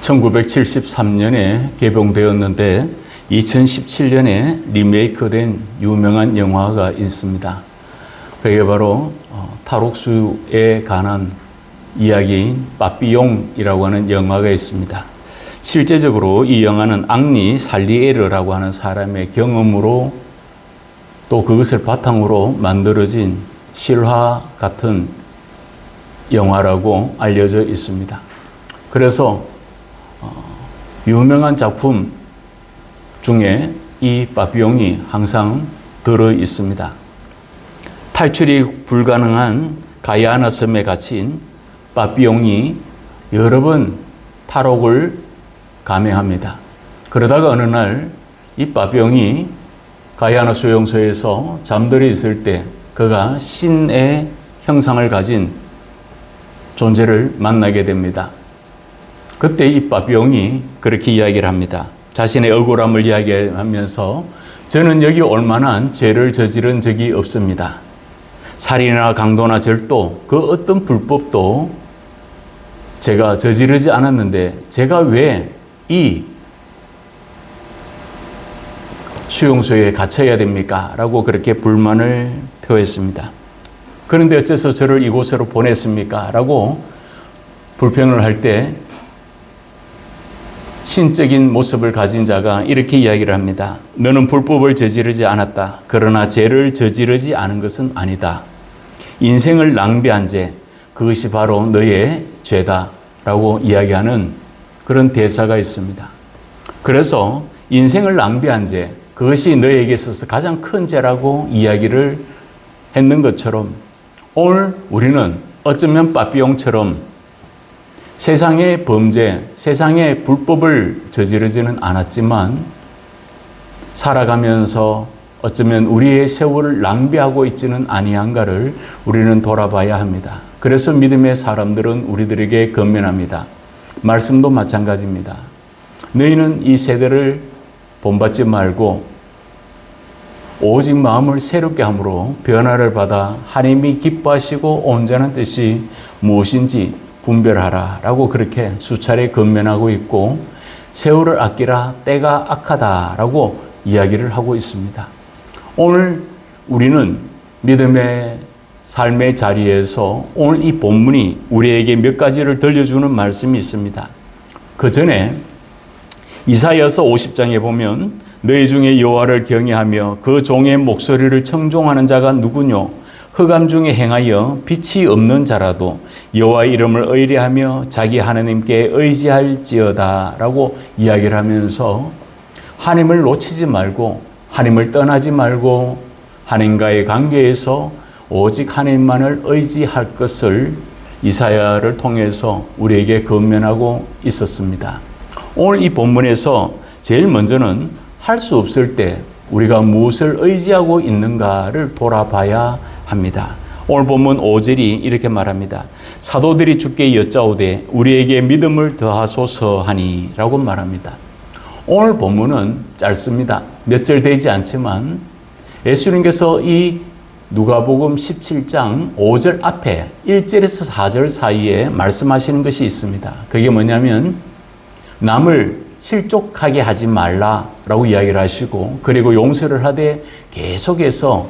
1973년에 개봉되었는데 2017년에 리메이크된 유명한 영화가 있습니다. 그게 바로 탈옥수에 관한 이야기인 빠삐용이라고 하는 영화가 있습니다. 실제적으로 이 영화는 앙리 살리에르라고 하는 사람의 경험으로 또 그것을 바탕으로 만들어진 실화 같은 영화라고 알려져 있습니다. 그래서 유명한 작품 중에 이 빠삐용이 항상 들어 있습니다. 탈출이 불가능한 가야나 섬에 갇힌 빠삐용이 여러 번 탈옥을 감행합니다. 그러다가 어느 날 이 빠삐용이 가야나 수용소에서 잠들어 있을 때 그가 신의 형상을 가진 존재를 만나게 됩니다. 그때 이 빠삐용이 그렇게 이야기를 합니다. 자신의 억울함을 이야기하면서 저는 여기 올 만한 죄를 저지른 적이 없습니다. 살인이나 강도나 절도, 그 어떤 불법도 제가 저지르지 않았는데 제가 왜 이 수용소에 갇혀야 됩니까? 라고 그렇게 불만을 표했습니다. 그런데 어째서 저를 이곳으로 보냈습니까? 라고 불평을 할 때 신적인 모습을 가진 자가 이렇게 이야기를 합니다. 너는 불법을 저지르지 않았다. 그러나 죄를 저지르지 않은 것은 아니다. 인생을 낭비한 죄, 그것이 바로 너의 죄다. 라고 이야기하는 그런 대사가 있습니다. 그래서 인생을 낭비한 죄, 그것이 너에게 있어서 가장 큰 죄라고 이야기를 했는 것처럼 오늘 우리는 어쩌면 빠삐용처럼 세상의 범죄, 세상의 불법을 저지르지는 않았지만 살아가면서 어쩌면 우리의 세월을 낭비하고 있지는 아니한가를 우리는 돌아봐야 합니다. 그래서 믿음의 사람들은 우리들에게 권면합니다. 말씀도 마찬가지입니다. 너희는 이 세대를 본받지 말고 오직 마음을 새롭게 함으로 변화를 받아 하나님이 기뻐하시고 온전한 뜻이 무엇인지 분별하라 라고 그렇게 수차례 권면하고 있고 세월을 아끼라 때가 악하다 라고 이야기를 하고 있습니다. 오늘 우리는 믿음의 삶의 자리에서 오늘 이 본문이 우리에게 몇 가지를 들려주는 말씀이 있습니다. 그 전에 이사야서 50장에 보면 너희 중에 여호와를 경외하며 그 종의 목소리를 청종하는 자가 누구뇨? 흑암 중에 행하여 빛이 없는 자라도 여호와의 이름을 의뢰하며 자기 하나님께 의지할지어다 라고 이야기를 하면서 하나님을 놓치지 말고 하나님을 떠나지 말고 하나님과의 관계에서 오직 하나님만을 의지할 것을 이사야를 통해서 우리에게 권면하고 있었습니다. 오늘 이 본문에서 제일 먼저는 할 수 없을 때 우리가 무엇을 의지하고 있는가를 돌아봐야 합니다. 오늘 본문 5절이 이렇게 말합니다. 사도들이 주께 여짜오되 우리에게 믿음을 더하소서 하니 라고 말합니다. 오늘 본문은 짧습니다. 몇 절 되지 않지만 예수님께서 이 누가복음 17장 5절 앞에 1절에서 4절 사이에 말씀하시는 것이 있습니다. 그게 뭐냐면 남을 실족하게 하지 말라라고 이야기를 하시고 그리고 용서를 하되 계속해서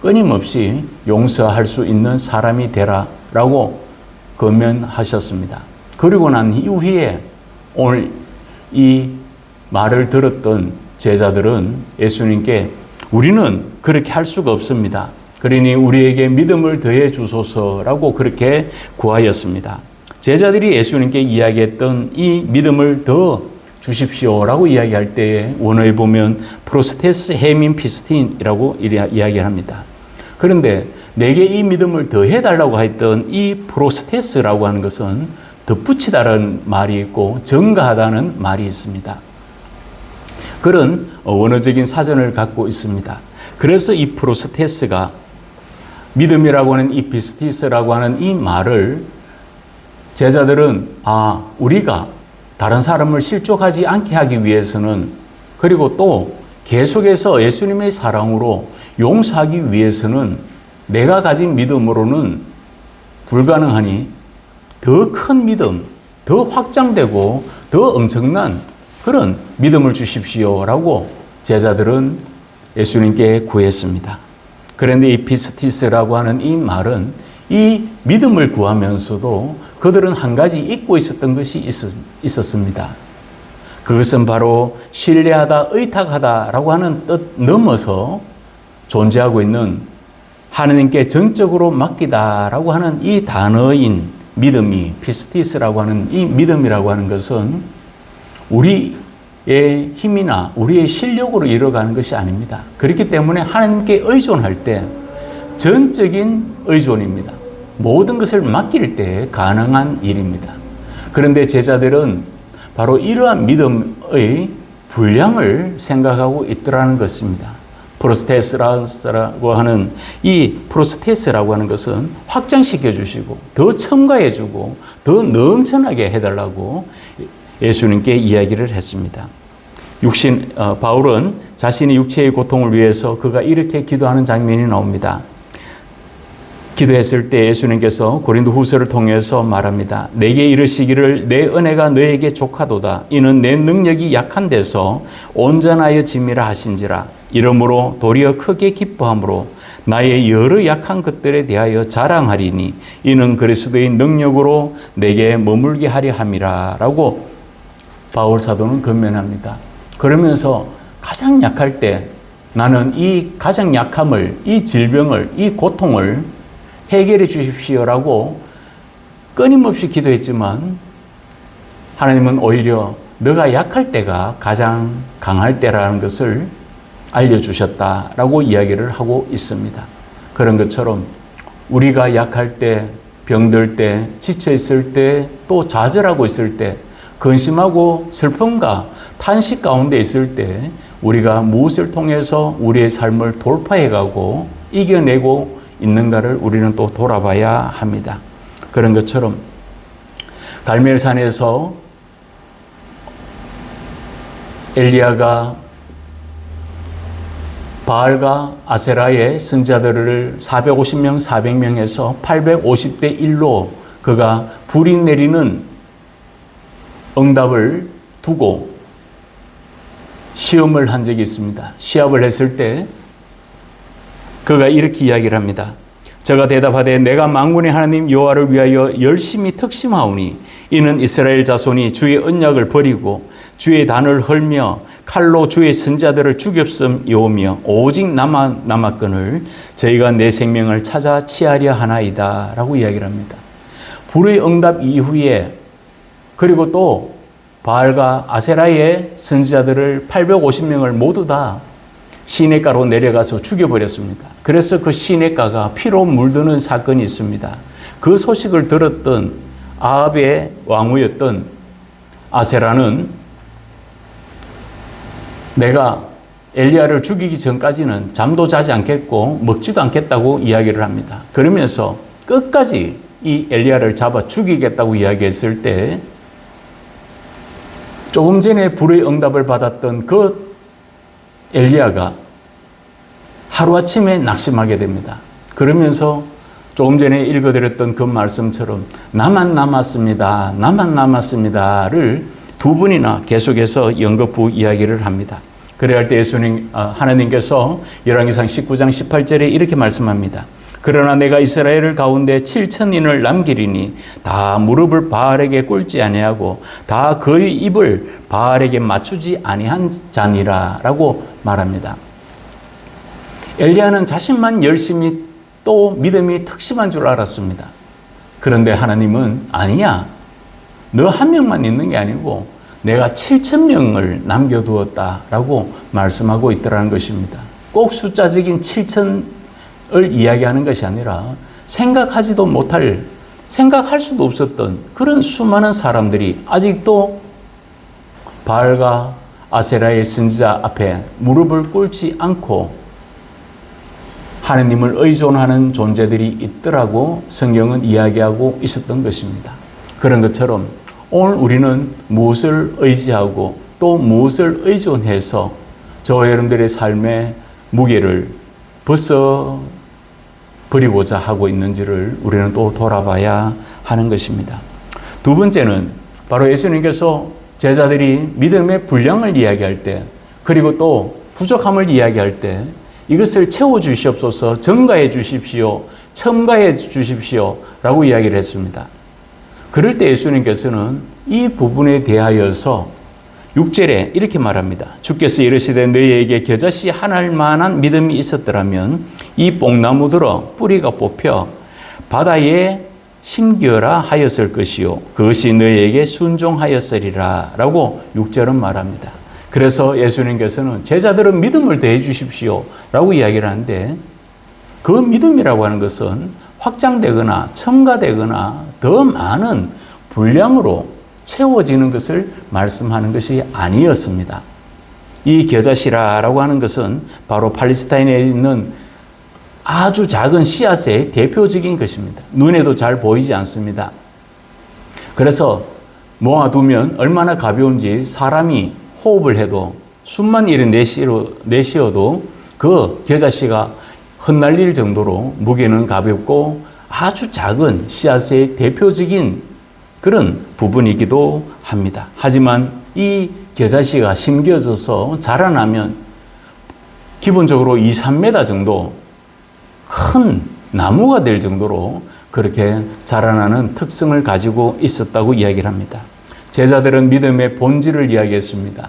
끊임없이 용서할 수 있는 사람이 되라라고 권면하셨습니다. 그리고 난 이후에 오늘 이 말을 들었던 제자들은 예수님께 우리는 그렇게 할 수가 없습니다. 그러니 우리에게 믿음을 더해 주소서라고 그렇게 구하였습니다. 제자들이 예수님께 이야기했던 이 믿음을 더 주십시오라고 이야기할 때에 원어에 보면 프로스테스 헤민 피스틴이라고 이야기를 합니다. 그런데 내게 이 믿음을 더해달라고 했던 이 프로스테스라고 하는 것은 덧붙이다라는 말이 있고 증가하다는 말이 있습니다. 그런 원어적인 사전을 갖고 있습니다. 그래서 이 프로스테스가 믿음이라고 하는 이 피스티스라고 하는 이 말을 제자들은 우리가 다른 사람을 실족하지 않게 하기 위해서는 그리고 또 계속해서 예수님의 사랑으로 용서하기 위해서는 내가 가진 믿음으로는 불가능하니 더 큰 믿음, 더 확장되고 더 엄청난 그런 믿음을 주십시오라고 제자들은 예수님께 구했습니다. 그런데 이 피스티스라고 하는 이 말은 이 믿음을 구하면서도 그들은 한 가지 잊고 있었던 것이 있었습니다. 그것은 바로 신뢰하다, 의탁하다라고 하는 뜻 넘어서 존재하고 있는 하느님께 전적으로 맡기다라고 하는 이 단어인 믿음이, 피스티스라고 하는 이 믿음이라고 하는 것은 우리의 힘이나 우리의 실력으로 이뤄가는 것이 아닙니다. 그렇기 때문에 하나님께 의존할 때 전적인 의존입니다. 모든 것을 맡길 때 가능한 일입니다. 그런데 제자들은 바로 이러한 믿음의 분량을 생각하고 있더라는 것입니다. 프로스테스라고 하는 이 프로스테스라고 하는 것은 확장시켜 주시고 더 첨가해 주고 더 넘쳐나게 해달라고 예수님께 이야기를 했습니다. 바울은 자신의 육체의 고통을 위해서 그가 이렇게 기도하는 장면이 나옵니다. 기도했을 때 예수님께서 고린도후서를 통해서 말합니다. 내게 이르시기를 내 은혜가 너에게 족하도다. 이는 내 능력이 약한 데서 온전하여 짐이라 하신지라. 이러므로 도리어 크게 기뻐함으로 나의 여러 약한 것들에 대하여 자랑하리니 이는 그리스도의 능력으로 내게 머물게 하려 함이라 라고 바울 사도는 권면합니다. 그러면서 가장 약할 때 나는 이 가장 약함을, 이 질병을, 이 고통을 해결해 주십시오라고 끊임없이 기도했지만 하나님은 오히려 너가 약할 때가 가장 강할 때라는 것을 알려주셨다라고 이야기를 하고 있습니다. 그런 것처럼 우리가 약할 때, 병들 때, 지쳐있을 때, 또 좌절하고 있을 때, 근심하고 슬픔과 탄식 가운데 있을 때 우리가 무엇을 통해서 우리의 삶을 돌파해가고 이겨내고 있는가를 우리는 또 돌아봐야 합니다. 그런 것처럼 갈멜산에서 엘리야가 바알과 아세라의 선지자들을 450명, 400명에서 850대 1로 그가 불이 내리는 응답을 두고 시험을 한 적이 있습니다. 시합을 했을 때 그가 이렇게 이야기를 합니다. 저가 대답하되 내가 만군의 하나님 여호와를 위하여 열심히 특심하오니 이는 이스라엘 자손이 주의 언약을 버리고 주의 단을 헐며 칼로 주의 선자들을 죽였음이오며 오직 나만 남았거늘 저희가 내 생명을 찾아 취하려 하나이다 라고 이야기를 합니다. 불의 응답 이후에 그리고 또 바알과 아세라의 선지자들을 850명을 모두 다 시냇가로 내려가서 죽여버렸습니다. 그래서 그 시냇가가 피로 물드는 사건이 있습니다. 그 소식을 들었던 아합의 왕후였던 아세라는 내가 엘리야를 죽이기 전까지는 잠도 자지 않겠고 먹지도 않겠다고 이야기를 합니다. 그러면서 끝까지 이 엘리야를 잡아 죽이겠다고 이야기했을 때 조금 전에 불의 응답을 받았던 그 엘리야가 하루아침에 낙심하게 됩니다. 그러면서 조금 전에 읽어드렸던 그 말씀처럼 나만 남았습니다. 나만 남았습니다를 두 번이나 계속해서 연거푸 이야기를 합니다. 그래야 할 때 하나님께서 열왕기상 19장 18절에 이렇게 말씀합니다. 그러나 내가 이스라엘 가운데 7,000인을 남기리니 다 무릎을 바알에게 꿇지 아니하고 다 그의 입을 바알에게 맞추지 아니한 자니라 라고 말합니다. 엘리야는 자신만 열심히 또 믿음이 특심한 줄 알았습니다. 그런데 하나님은 아니야. 너 한 명만 있는 게 아니고 내가 7,000명을 남겨두었다라고 말씀하고 있더라는 것입니다. 꼭 숫자적인 7,000을 이야기하는 것이 아니라 생각할 수도 없었던 그런 수많은 사람들이 아직도 바알과 아세라의 선지자 앞에 무릎을 꿇지 않고 하나님을 의존하는 존재들이 있더라고 성경은 이야기하고 있었던 것입니다. 그런 것처럼 오늘 우리는 무엇을 의지하고 또 무엇을 의존해서 저와 여러분들의 삶의 무게를 벗어 버리고자 하고 있는지를 우리는 또 돌아봐야 하는 것입니다. 두 번째는 바로 예수님께서 제자들이 믿음의 분량을 이야기할 때, 그리고 또 부족함을 이야기할 때 이것을 채워주시옵소서, 증가해 주십시오, 첨가해 주십시오 라고 이야기를 했습니다. 그럴 때 예수님께서는 이 부분에 대하여서 6절에 이렇게 말합니다. 주께서 이르시되 너희에게 겨자씨 하나만한 믿음이 있었더라면 이 뽕나무들어 뿌리가 뽑혀 바다에 심기어라 하였을 것이요 그것이 너희에게 순종하였으리라 라고 6절은 말합니다. 그래서 예수님께서는 제자들은 믿음을 더해 주십시오 라고 이야기를 하는데, 그 믿음이라고 하는 것은 확장되거나 첨가되거나 더 많은 분량으로 채워지는 것을 말씀하는 것이 아니었습니다. 이 겨자씨라고 하는 것은 바로 팔레스타인에 있는 아주 작은 씨앗의 대표적인 것입니다. 눈에도 잘 보이지 않습니다. 그래서 모아두면 얼마나 가벼운지 사람이 호흡을 해도 숨만 이래 내쉬어도 그 겨자씨가 흩날릴 정도로 무게는 가볍고 아주 작은 씨앗의 대표적인 그런 부분이기도 합니다. 하지만 이 겨자씨가 심겨져서 자라나면 기본적으로 2, 3m 정도 큰 나무가 될 정도로 그렇게 자라나는 특성을 가지고 있었다고 이야기를 합니다. 제자들은 믿음의 본질을 이야기했습니다.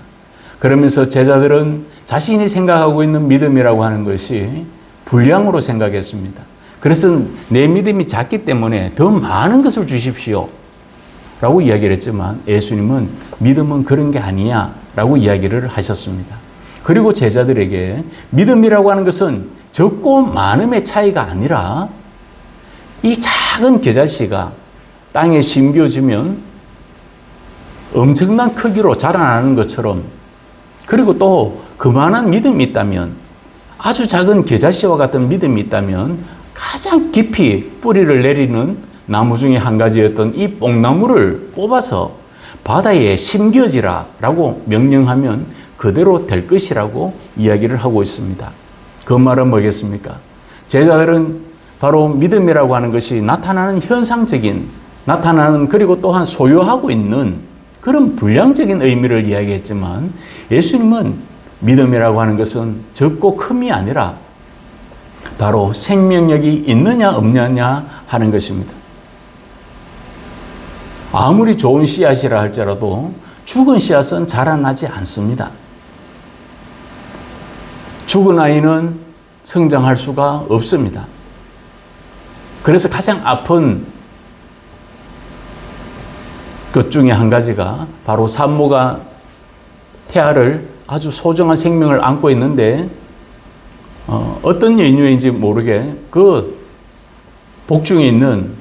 그러면서 제자들은 자신이 생각하고 있는 믿음이라고 하는 것이 분량으로 생각했습니다. 그래서 내 믿음이 작기 때문에 더 많은 것을 주십시오 라고 이야기를 했지만, 예수님은 믿음은 그런 게 아니야 라고 이야기를 하셨습니다. 그리고 제자들에게 믿음이라고 하는 것은 적고 많음의 차이가 아니라 이 작은 겨자씨가 땅에 심겨지면 엄청난 크기로 자라나는 것처럼, 그리고 또 그만한 믿음이 있다면, 아주 작은 겨자씨와 같은 믿음이 있다면 가장 깊이 뿌리를 내리는 나무 중에 한 가지였던 이 뽕나무를 뽑아서 바다에 심겨지라 라고 명령하면 그대로 될 것이라고 이야기를 하고 있습니다. 그 말은 뭐겠습니까? 제자들은 바로 믿음이라고 하는 것이 나타나는 현상적인, 그리고 또한 소유하고 있는 그런 분량적인 의미를 이야기했지만, 예수님은 믿음이라고 하는 것은 적고 큼이 아니라 바로 생명력이 있느냐 없느냐 하는 것입니다. 아무리 좋은 씨앗이라 할지라도 죽은 씨앗은 자라나지 않습니다. 죽은 아이는 성장할 수가 없습니다. 그래서 가장 아픈 것 중에 한 가지가 바로 산모가 태아를, 아주 소중한 생명을 안고 있는데 어떤 연유인지 모르게 그 복중에 있는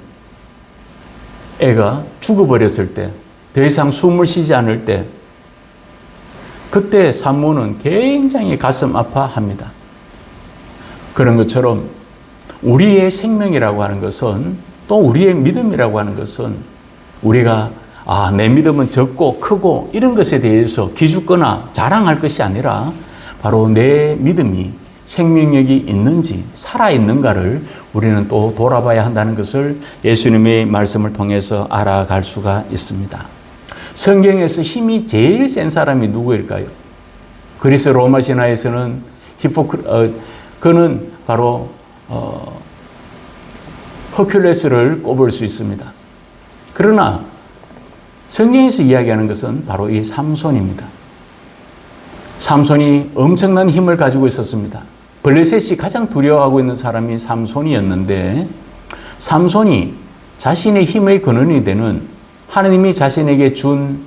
애가 죽어버렸을 때, 더 이상 숨을 쉬지 않을 때, 그때 산모는 굉장히 가슴 아파합니다. 그런 것처럼 우리의 생명이라고 하는 것은, 또 우리의 믿음이라고 하는 것은 우리가 내 믿음은 적고 크고 이런 것에 대해서 기죽거나 자랑할 것이 아니라 바로 내 믿음이 생명력이 있는지 살아있는가를 우리는 또 돌아봐야 한다는 것을 예수님의 말씀을 통해서 알아갈 수가 있습니다. 성경에서 힘이 제일 센 사람이 누구일까요? 그리스 로마 신화에서는 그는 바로 허큘레스를 꼽을 수 있습니다. 그러나 성경에서 이야기하는 것은 바로 이 삼손입니다. 삼손이 엄청난 힘을 가지고 있었습니다. 블레셋이 가장 두려워하고 있는 사람이 삼손이었는데, 삼손이 자신의 힘의 근원이 되는, 하나님이 자신에게 준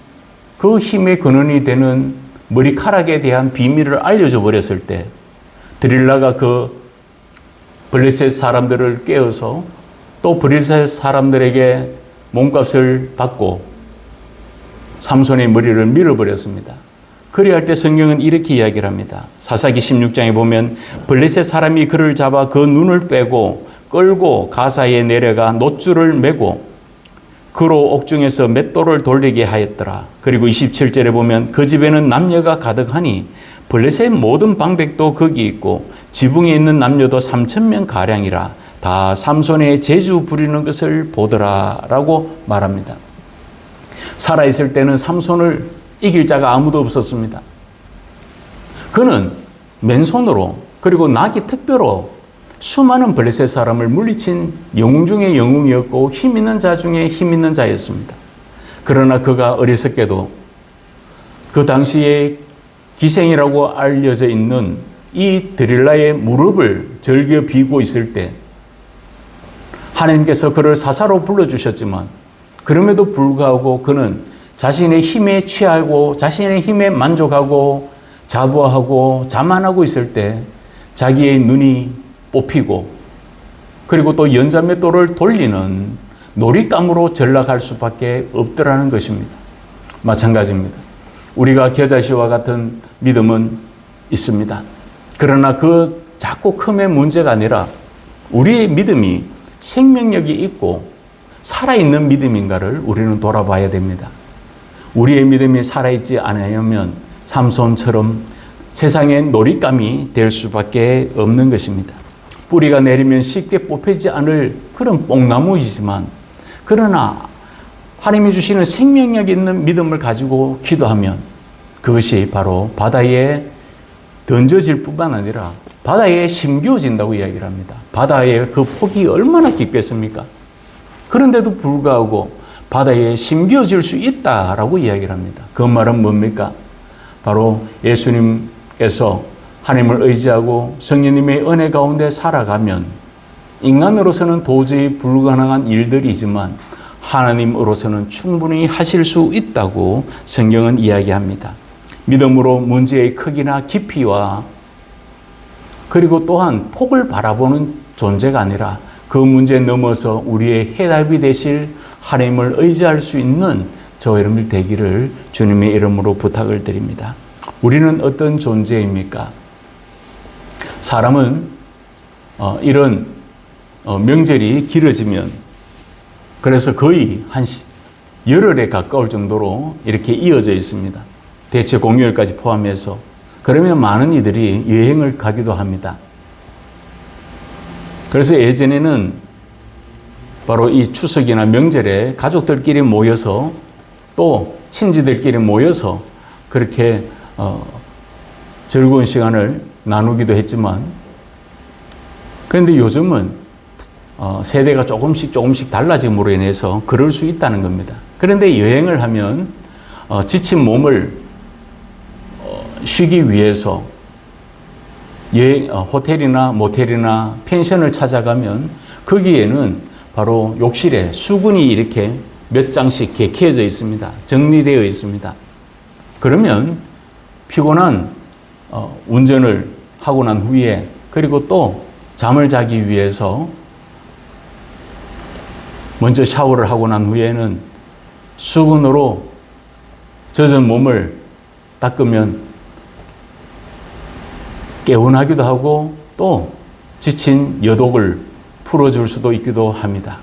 그 힘의 근원이 되는 머리카락에 대한 비밀을 알려줘 버렸을 때, 드릴라가 그 블레셋 사람들을 깨워서 또 블레셋 사람들에게 몸값을 받고 삼손의 머리를 밀어버렸습니다. 그리할 때 성경은 이렇게 이야기를 합니다. 사사기 16장에 보면 블레셋 사람이 그를 잡아 그 눈을 빼고 끌고 가사에 내려가 놋줄을 메고 그로 옥중에서 맷돌을 돌리게 하였더라. 그리고 27절에 보면 그 집에는 남녀가 가득하니 블레셋 모든 방백도 거기 있고 지붕에 있는 남녀도 3,000명 가량이라 다 삼손의 재주 부리는 것을 보더라 라고 말합니다. 살아있을 때는 삼손을 이길 자가 아무도 없었습니다. 그는 맨손으로 그리고 나귀 특별로 수많은 블레셋 사람을 물리친 영웅 중의 영웅이었고 힘 있는 자 중에 힘 있는 자였습니다. 그러나 그가 어리석게도 그 당시에 기생이라고 알려져 있는 이 드릴라의 무릎을 절겨 비고 있을 때 하나님께서 그를 사사로 불러주셨지만 그럼에도 불구하고 그는 자신의 힘에 취하고 자신의 힘에 만족하고 자부하고 자만하고 있을 때 자기의 눈이 뽑히고 그리고 또 연자맷돌을 돌리는 놀잇감으로 전락할 수밖에 없더라는 것입니다. 마찬가지입니다. 우리가 겨자씨와 같은 믿음은 있습니다. 그러나 그 작고 큼의 문제가 아니라 우리의 믿음이 생명력이 있고 살아있는 믿음인가를 우리는 돌아봐야 됩니다. 우리의 믿음이 살아있지 않으면 삼손처럼 세상의 놀잇감이 될 수밖에 없는 것입니다. 뿌리가 내리면 쉽게 뽑히지 않을 그런 뽕나무이지만 그러나 하나님이 주시는 생명력 있는 믿음을 가지고 기도하면 그것이 바로 바다에 던져질 뿐만 아니라 바다에 심겨진다고 이야기를 합니다. 바다의 그 폭이 얼마나 깊겠습니까? 그런데도 불구하고 바다에 심겨질 수 있다라고 이야기를 합니다. 그 말은 뭡니까? 바로 예수님께서 하나님을 의지하고 성령님의 은혜 가운데 살아가면 인간으로서는 도저히 불가능한 일들이지만 하나님으로서는 충분히 하실 수 있다고 성경은 이야기합니다. 믿음으로 문제의 크기나 깊이와 그리고 또한 폭을 바라보는 존재가 아니라 그 문제에 넘어서 우리의 해답이 되실 하나님을 의지할 수 있는 저와 여러분들 되기를 주님의 이름으로 부탁을 드립니다. 우리는 어떤 존재입니까? 사람은 이런 명절이 길어지면 그래서 거의 한 열흘에 가까울 정도로 이렇게 이어져 있습니다. 대체 공휴일까지 포함해서. 그러면 많은 이들이 여행을 가기도 합니다. 그래서 예전에는 바로 이 추석이나 명절에 가족들끼리 모여서 또 친지들끼리 모여서 그렇게 즐거운 시간을 나누기도 했지만 그런데 요즘은 세대가 조금씩 달라짐으로 인해서 그럴 수 있다는 겁니다. 그런데 여행을 하면 지친 몸을 쉬기 위해서 호텔이나 모텔이나 펜션을 찾아가면 거기에는 바로 욕실에 수건이 이렇게 몇 장씩 개켜져 있습니다. 정리되어 있습니다. 그러면 피곤한 운전을 하고 난 후에 그리고 또 잠을 자기 위해서 먼저 샤워를 하고 난 후에는 수건으로 젖은 몸을 닦으면 개운하기도 하고 또 지친 여독을 풀어줄 수도 있기도 합니다.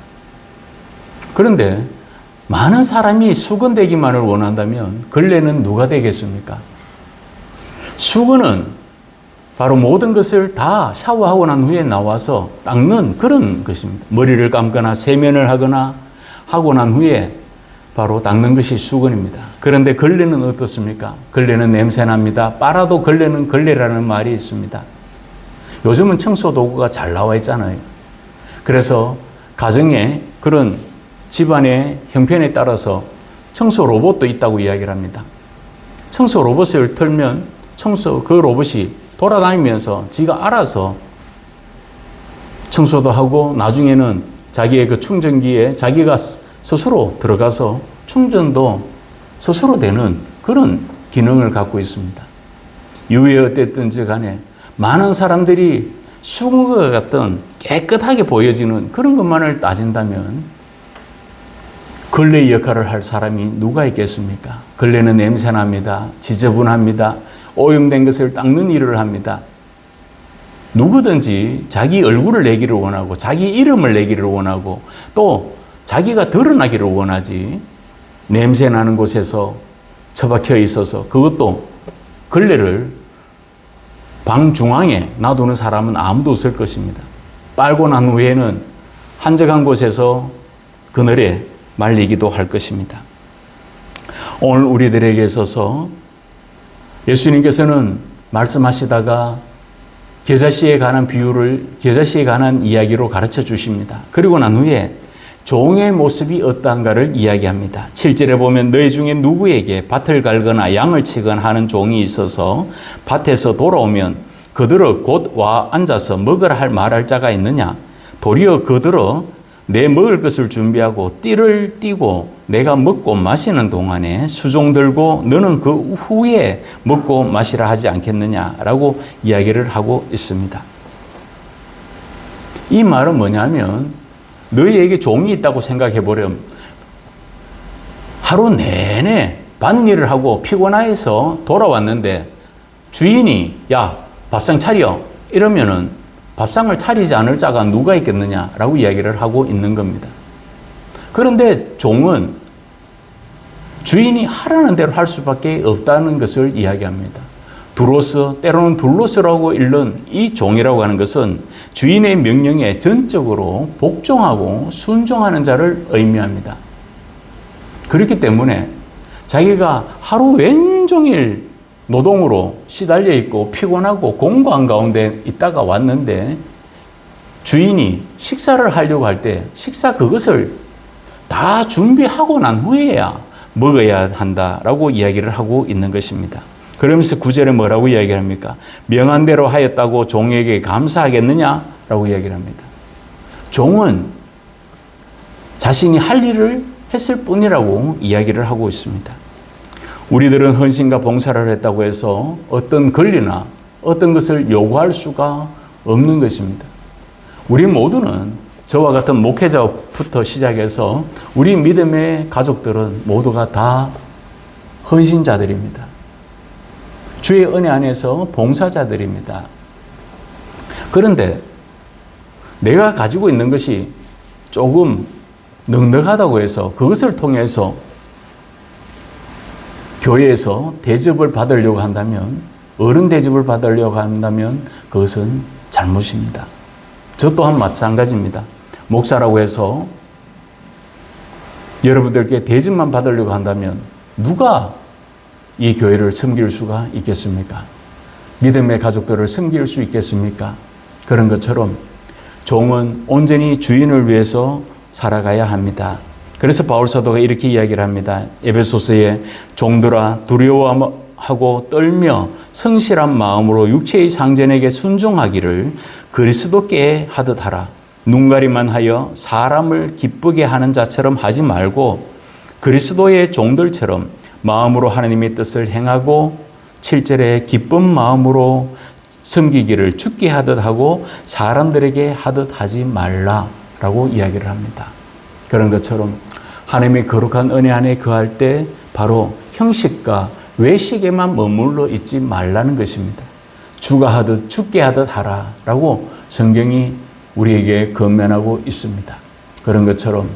그런데 많은 사람이 수건되기만을 원한다면 걸레는 누가 되겠습니까? 수건은 바로 모든 것을 다 샤워하고 난 후에 나와서 닦는 그런 것입니다. 머리를 감거나 세면을 하거나 하고 난 후에 바로 닦는 것이 수건입니다. 그런데 걸레는 어떻습니까? 걸레는 냄새납니다. 빨아도 걸레는 걸레라는 말이 있습니다. 요즘은 청소 도구가 잘 나와 있잖아요. 그래서 가정에 그런 집안의 형편에 따라서 청소 로봇도 있다고 이야기를 합니다. 청소 로봇을 틀면 그 로봇이 돌아다니면서 지가 알아서 청소도 하고 나중에는 자기의 그 충전기에 자기가 스스로 들어가서 충전도 스스로 되는 그런 기능을 갖고 있습니다. 이후에 어땠든지 간에 많은 사람들이 수건과 같은 깨끗하게 보여지는 그런 것만을 따진다면 걸레의 역할을 할 사람이 누가 있겠습니까? 걸레는 냄새납니다. 지저분합니다. 오염된 것을 닦는 일을 합니다. 누구든지 자기 얼굴을 내기를 원하고 자기 이름을 내기를 원하고 또 자기가 드러나기를 원하지 냄새 나는 곳에서 처박혀 있어서 그것도 걸레를 방 중앙에 놔두는 사람은 아무도 없을 것입니다. 빨고 난 후에는 한적한 곳에서 그늘에 말리기도 할 것입니다. 오늘 우리들에게 있어서 예수님께서는 말씀하시다가 겨자씨에 관한 겨자씨에 관한 이야기로 가르쳐 주십니다. 그리고 난 후에 종의 모습이 어떠한가를 이야기합니다. 7절에 보면 너희 중에 누구에게 밭을 갈거나 양을 치거나 하는 종이 있어서 밭에서 돌아오면 그들어 곧 와 앉아서 먹으라 할 말할 자가 있느냐? 도리어 그들어 내 먹을 것을 준비하고 띠를 띠고 내가 먹고 마시는 동안에 수종 들고 너는 그 후에 먹고 마시라 하지 않겠느냐라고 이야기를 하고 있습니다. 이 말은 뭐냐면 너희에게 종이 있다고 생각해 보렴. 하루 내내 밭일을 하고 피곤해서 돌아왔는데 주인이 야 밥상 차려 이러면은 밥상을 차리지 않을 자가 누가 있겠느냐라고 이야기를 하고 있는 겁니다. 그런데 종은 주인이 하라는 대로 할 수밖에 없다는 것을 이야기합니다. 두로스, 때로는 둘로스라고 읽는 이 종이라고 하는 것은 주인의 명령에 전적으로 복종하고 순종하는 자를 의미합니다. 그렇기 때문에 자기가 하루 왼종일 노동으로 시달려 있고 피곤하고 공고한 가운데 있다가 왔는데 주인이 식사를 하려고 할 때 식사 그것을 다 준비하고 난 후에야 먹어야 한다라고 이야기를 하고 있는 것입니다. 그러면서 9절에 뭐라고 이야기합니까? 명한 대로 하였다고 종에게 감사하겠느냐라고 이야기를 합니다. 종은 자신이 할 일을 했을 뿐이라고 이야기를 하고 있습니다. 우리들은 헌신과 봉사를 했다고 해서 어떤 권리나 어떤 것을 요구할 수가 없는 것입니다. 우리 모두는 저와 같은 목회자부터 시작해서 우리 믿음의 가족들은 모두가 다 헌신자들입니다. 주의 은혜 안에서 봉사자들입니다. 그런데 내가 가지고 있는 것이 조금 넉넉하다고 해서 그것을 통해서 교회에서 대접을 받으려고 한다면, 어른 대접을 받으려고 한다면 그것은 잘못입니다. 저 또한 마찬가지입니다. 목사라고 해서 여러분들께 대접만 받으려고 한다면 누가 이 교회를 섬길 수가 있겠습니까? 믿음의 가족들을 섬길 수 있겠습니까? 그런 것처럼 종은 온전히 주인을 위해서 살아가야 합니다. 그래서 바울 사도가 이렇게 이야기를 합니다. 에베소서에 종들아 두려워하고 떨며 성실한 마음으로 육체의 상전에게 순종하기를 그리스도께 하듯 하라. 눈가리만 하여 사람을 기쁘게 하는 자처럼 하지 말고 그리스도의 종들처럼 마음으로 하나님의 뜻을 행하고 7절에 기쁜 마음으로 섬기기를 주께 하듯 하고 사람들에게 하듯 하지 말라라고 이야기를 합니다. 그런 것처럼 하나님의 거룩한 은혜 안에 거할 때 바로 형식과 외식에만 머물러 있지 말라는 것입니다. 주가 하듯 주께 하듯 하라라고 성경이 우리에게 권면하고 있습니다. 그런 것처럼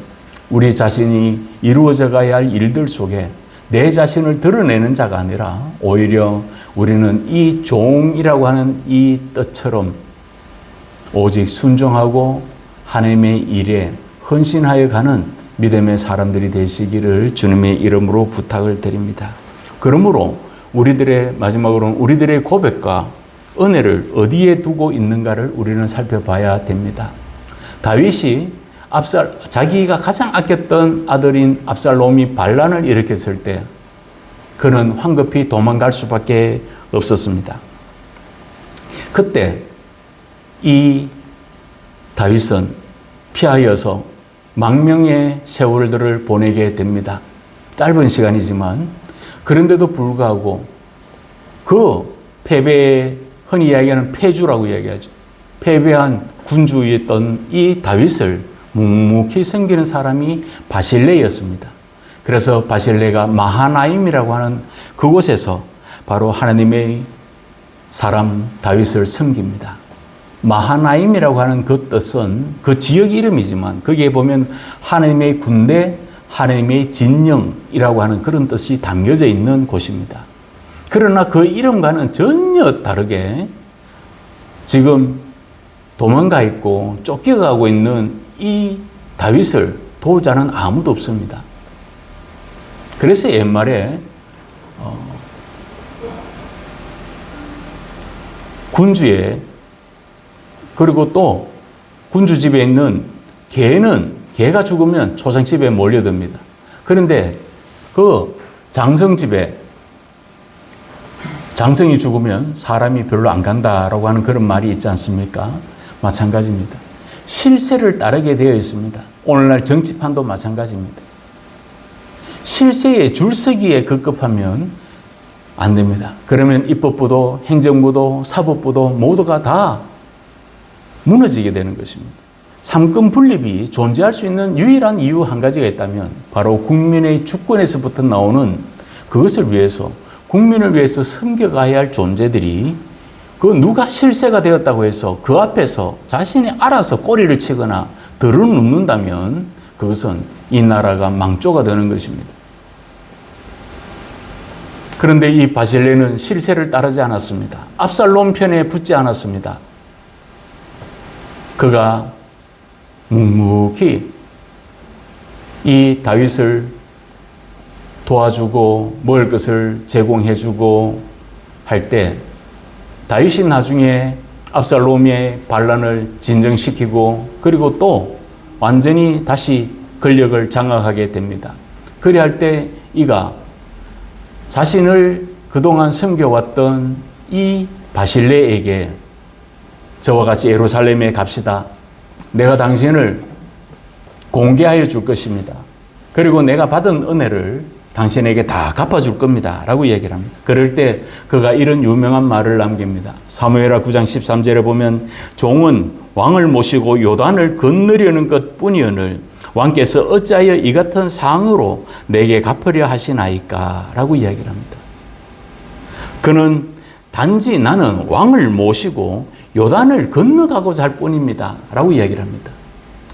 우리 자신이 이루어져 가야 할 일들 속에 내 자신을 드러내는 자가 아니라 오히려 우리는 이 종이라고 하는 이 뜻처럼 오직 순종하고 하나님의 일에 헌신하여 가는 믿음의 사람들이 되시기를 주님의 이름으로 부탁을 드립니다. 그러므로 마지막으로는 우리들의 고백과 은혜를 어디에 두고 있는가를 우리는 살펴봐야 됩니다. 다윗이 자기가 가장 아꼈던 아들인 압살롬이 반란을 일으켰을 때 그는 황급히 도망갈 수밖에 없었습니다. 그때 이 다윗은 피하여서 망명의 세월들을 보내게 됩니다. 짧은 시간이지만 그런데도 불구하고 그 패배의 흔히 이야기하는 패주라고 이야기하죠. 패배한 군주였던 이 다윗을 묵묵히 섬기는 사람이 바실레였습니다. 그래서 바실레가 마하나임이라고 하는 그곳에서 바로 하나님의 사람 다윗을 섬깁니다. 마하나임이라고 하는 그 뜻은 그 지역 이름이지만 거기에 보면 하나님의 군대, 하나님의 진영이라고 하는 그런 뜻이 담겨져 있는 곳입니다. 그러나 그 이름과는 전혀 다르게 지금 도망가 있고 쫓겨가고 있는 이 다윗을 도울 자는 아무도 없습니다. 그래서 옛말에 군주에 그리고 또 군주 집에 있는 개가 죽으면 초상 집에 몰려듭니다. 그런데 그 장성 집에 장성이 죽으면 사람이 별로 안 간다라고 하는 그런 말이 있지 않습니까? 마찬가지입니다. 실세를 따르게 되어 있습니다. 오늘날 정치판도 마찬가지입니다. 실세에 줄서기에 급급하면 안 됩니다. 그러면 입법부도 행정부도 사법부도 모두가 다 무너지게 되는 것입니다. 삼권 분립이 존재할 수 있는 유일한 이유 한 가지가 있다면 바로 국민의 주권에서부터 나오는 그것을 위해서 국민을 위해서 섬겨가야 할 존재들이 그 누가 실세가 되었다고 해서 그 앞에서 자신이 알아서 꼬리를 치거나 들어눕는다면 그것은 이 나라가 망조가 되는 것입니다. 그런데 이 바실레는 실세를 따르지 않았습니다. 압살롬 편에 붙지 않았습니다. 그가 묵묵히 이 다윗을 도와주고 먹을 것을 제공해주고 할 때 다윗이 나중에 압살롬의 반란을 진정시키고 그리고 또 완전히 다시 권력을 장악하게 됩니다. 그리 할 때 이가 자신을 그동안 섬겨왔던 이 바실레에게 저와 같이 예루살렘에 갑시다. 내가 당신을 공개하여 줄 것입니다. 그리고 내가 받은 은혜를 당신에게 다 갚아줄 겁니다. 라고 얘기를 합니다. 그럴 때 그가 이런 유명한 말을 남깁니다. 사무엘하 9장 13절에 보면 종은 왕을 모시고 요단을 건너려는 것 뿐이오늘 왕께서 어찌하여 이 같은 상으로 내게 갚으려 하시나이까? 라고 이야기를 합니다. 그는 단지 나는 왕을 모시고 요단을 건너가고자 할 뿐입니다. 라고 이야기를 합니다.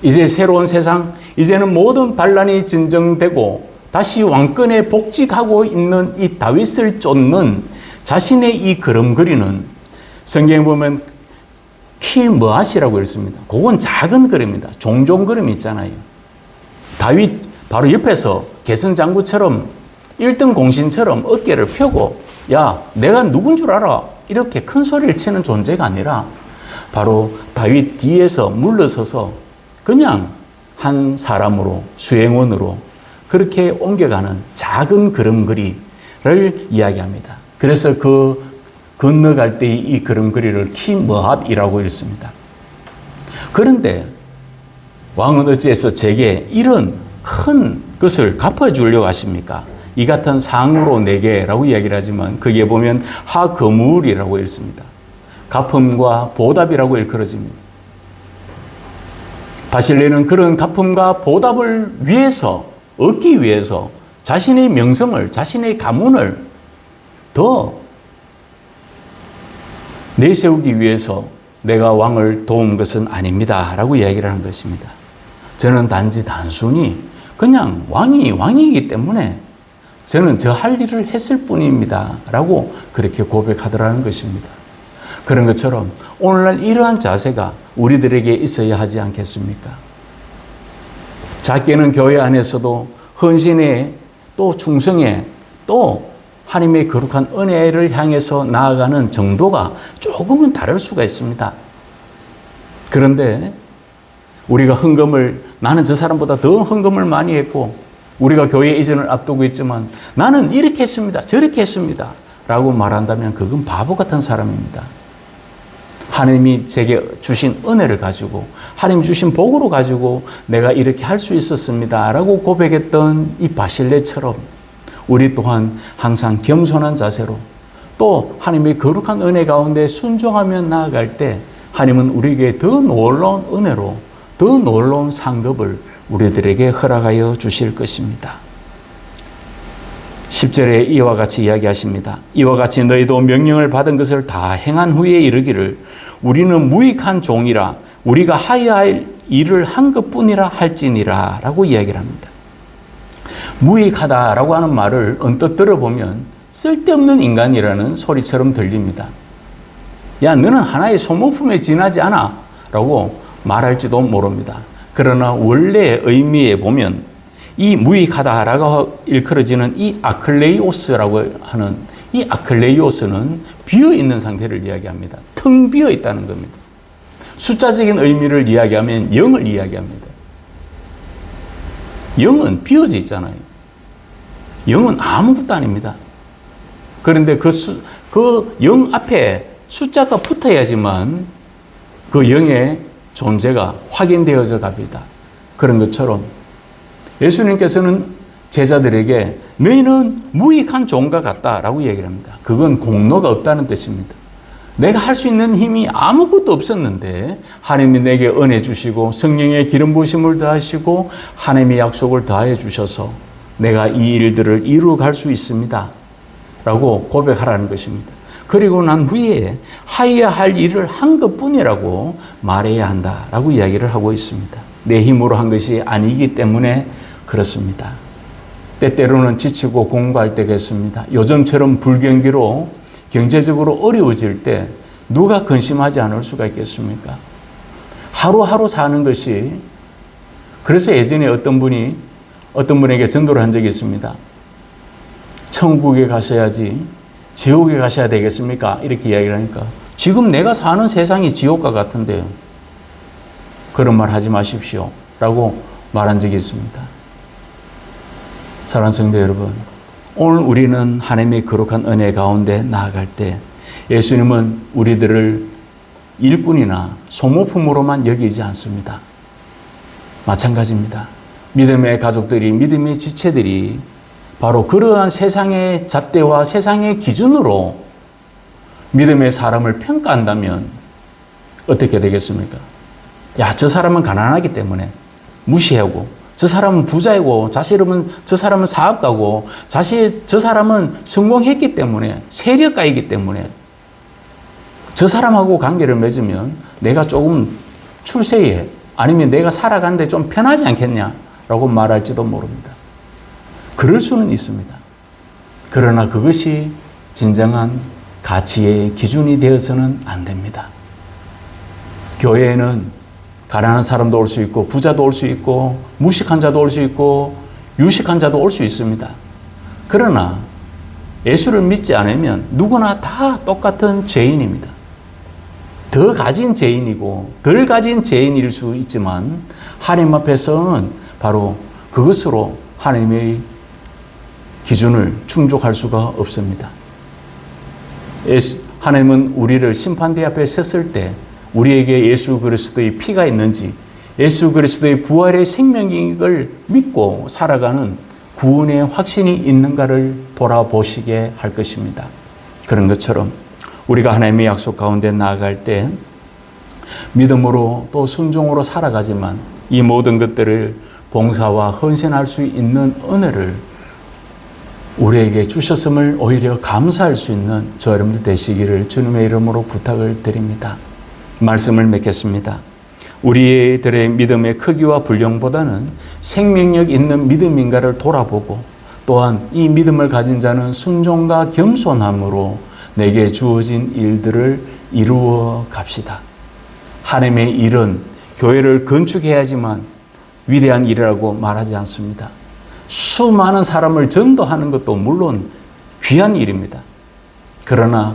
이제 새로운 세상, 이제는 모든 반란이 진정되고 다시 왕권에 복직하고 있는 이 다윗을 쫓는 자신의 이 걸음걸이는 성경에 보면 키므앗이라고 했습니다. 그건 작은 걸음입니다. 종종 걸음이 있잖아요. 다윗 바로 옆에서 개선장구처럼 1등 공신처럼 어깨를 펴고 야 내가 누군 줄 알아? 이렇게 큰 소리를 치는 존재가 아니라 바로 다윗 뒤에서 물러서서 그냥 한 사람으로 수행원으로 그렇게 옮겨가는 작은 걸음걸이를 이야기합니다. 그래서 그 건너갈 때 이 걸음걸이를 키므앗이라고 읽습니다. 그런데 왕은 어찌해서 제게 이런 큰 것을 갚아주려고 하십니까? 이 같은 상으로 내게라고 이야기를 하지만 거기에 보면 하거물이라고 읽습니다. 갚음과 보답이라고 일컬어집니다. 바실레는 그런 갚음과 보답을 위해서 얻기 위해서 자신의 명성을 자신의 가문을 더 내세우기 위해서 내가 왕을 도운 것은 아닙니다 라고 이야기를 하는 것입니다. 저는 단순히 그냥 왕이기 때문에 저는 저 할 일을 했을 뿐입니다 라고 그렇게 고백하더라는 것입니다. 그런 것처럼 오늘날 이러한 자세가 우리들에게 있어야 하지 않겠습니까? 작게는 교회 안에서도 헌신에 또 충성에 또 하나님의 거룩한 은혜를 향해서 나아가는 정도가 조금은 다를 수가 있습니다. 그런데 우리가 나는 저 사람보다 더 헌금을 많이 했고 우리가 교회 이전을 앞두고 있지만 나는 이렇게 했습니다. 저렇게 했습니다. 라고 말한다면 그건 바보 같은 사람입니다. 하나님이 제게 주신 은혜를 가지고 하나님이 주신 복으로 가지고 내가 이렇게 할 수 있었습니다. 라고 고백했던 이 바실레처럼 우리 또한 항상 겸손한 자세로 또 하나님의 거룩한 은혜 가운데 순종하며 나아갈 때 하나님은 우리에게 더 놀라운 은혜로 더 놀라운 상급을 우리들에게 허락하여 주실 것입니다. 10절에 이와 같이 이야기하십니다. 이와 같이 너희도 명령을 받은 것을 다 행한 후에 이르기를 우리는 무익한 종이라 우리가 하여야 할 일을 한 것뿐이라 할지니라 라고 이야기를 합니다. 무익하다라고 하는 말을 언뜻 들어보면 쓸데없는 인간이라는 소리처럼 들립니다. 야, 너는 하나의 소모품에 지나지 않아 라고 말할지도 모릅니다. 그러나 원래의 의미에 보면 이 무익하다라고 일컬어지는 이 아클레이오스라고 하는 이 아클레이오스는 비어 있는 상태를 이야기합니다. 텅 비어 있다는 겁니다. 숫자적인 의미를 이야기하면 0을 이야기합니다. 0은 비어져 있잖아요. 0은 아무것도 아닙니다. 그런데 그 0 앞에 숫자가 붙어야지만 그 0의 존재가 확인되어져 갑니다. 그런 것처럼 예수님께서는 제자들에게 너희는 무익한 종과 같다라고 얘기를 합니다. 그건 공로가 없다는 뜻입니다. 내가 할 수 있는 힘이 아무것도 없었는데 하나님이 내게 은혜 주시고 성령의 기름 부으심을 더하시고 하나님의 약속을 더하여 주셔서 내가 이 일들을 이루어 갈 수 있습니다. 라고 고백하라는 것입니다. 그리고 난 후에 하여야 할 일을 한 것뿐이라고 말해야 한다라고 이야기를 하고 있습니다. 내 힘으로 한 것이 아니기 때문에 그렇습니다. 때때로는 지치고 공부할 때가 있습니다. 요즘처럼 불경기로 경제적으로 어려워질 때 누가 근심하지 않을 수가 있겠습니까? 하루하루 사는 것이, 그래서 예전에 어떤 분에게 전도를 한 적이 있습니다. 천국에 가셔야지 지옥에 가셔야 되겠습니까? 이렇게 이야기를 하니까 지금 내가 사는 세상이 지옥과 같은데요. 그런 말 하지 마십시오. 라고 말한 적이 있습니다. 사랑하는 성도 여러분, 오늘 우리는 하나님의 거룩한 은혜 가운데 나아갈 때 예수님은 우리들을 일꾼이나 소모품으로만 여기지 않습니다. 마찬가지입니다. 믿음의 가족들이, 믿음의 지체들이 바로 그러한 세상의 잣대와 세상의 기준으로 믿음의 사람을 평가한다면 어떻게 되겠습니까? 야, 저 사람은 가난하기 때문에 무시하고, 저 사람은 부자이고, 저 사람은 사업가고, 저 사람은 성공했기 때문에, 세력가이기 때문에 저 사람하고 관계를 맺으면 내가 조금 출세해, 아니면 내가 살아가는데 좀 편하지 않겠냐라고 말할지도 모릅니다. 그럴 수는 있습니다. 그러나 그것이 진정한 가치의 기준이 되어서는 안 됩니다. 교회에는 가난한 사람도 올 수 있고, 부자도 올 수 있고, 무식한 자도 올 수 있고, 유식한 자도 올 수 있습니다. 그러나 예수를 믿지 않으면 누구나 다 똑같은 죄인입니다. 더 가진 죄인이고 덜 가진 죄인일 수 있지만 하나님 앞에서는 바로 그것으로 하나님의 기준을 충족할 수가 없습니다. 하나님은 우리를 심판대 앞에 섰을 때 우리에게 예수 그리스도의 피가 있는지, 예수 그리스도의 부활의 생명을 믿고 살아가는 구원의 확신이 있는가를 돌아보시게 할 것입니다. 그런 것처럼 우리가 하나님의 약속 가운데 나아갈 때 믿음으로 또 순종으로 살아가지만 이 모든 것들을 봉사와 헌신할 수 있는 은혜를 우리에게 주셨음을 오히려 감사할 수 있는 저 여러분들 되시기를 주님의 이름으로 부탁을 드립니다. 말씀을 맺겠습니다. 우리들의 믿음의 크기와 분량보다는 생명력 있는 믿음인가를 돌아보고, 또한 이 믿음을 가진 자는 순종과 겸손함으로 내게 주어진 일들을 이루어 갑시다. 하나님의 일은 교회를 건축해야지만 위대한 일이라고 말하지 않습니다. 수많은 사람을 전도하는 것도 물론 귀한 일입니다. 그러나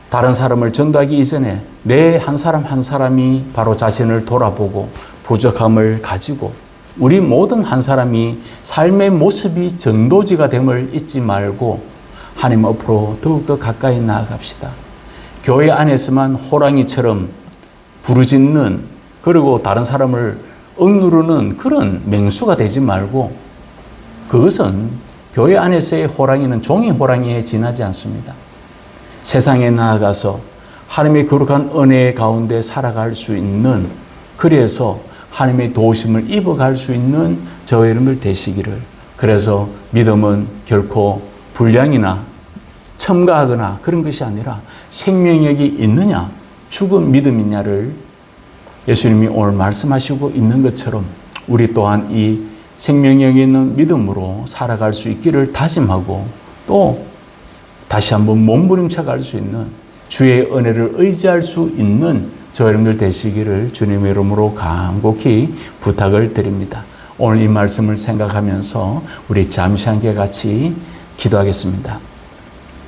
다른 사람을 전도하기 이전에 내 한 사람 한 사람이 바로 자신을 돌아보고 부족함을 가지고 우리 모든 한 사람이 삶의 모습이 전도지가 됨을 잊지 말고 하나님 앞으로 더욱더 가까이 나아갑시다. 교회 안에서만 호랑이처럼 부르짖는, 그리고 다른 사람을 억누르는 그런 맹수가 되지 말고, 그것은 교회 안에서의 호랑이는 종이 호랑이에 지나지 않습니다. 세상에 나아가서 하나님의 거룩한 은혜 가운데 살아갈 수 있는, 그래서 하나님의 도우심을 입어갈 수 있는 저와 여러분들 되시기를. 그래서 믿음은 결코 불량이나 첨가하거나 그런 것이 아니라 생명력이 있느냐, 죽은 믿음이냐를 예수님이 오늘 말씀하시고 있는 것처럼 우리 또한 이 생명력이 있는 믿음으로 살아갈 수 있기를 다짐하고, 또 다시 한번 몸부림쳐 갈 수 있는 주의 은혜를 의지할 수 있는 저 여러분들 되시기를 주님의 이름으로 간곡히 부탁을 드립니다. 오늘 이 말씀을 생각하면서 우리 잠시 함께 같이 기도하겠습니다.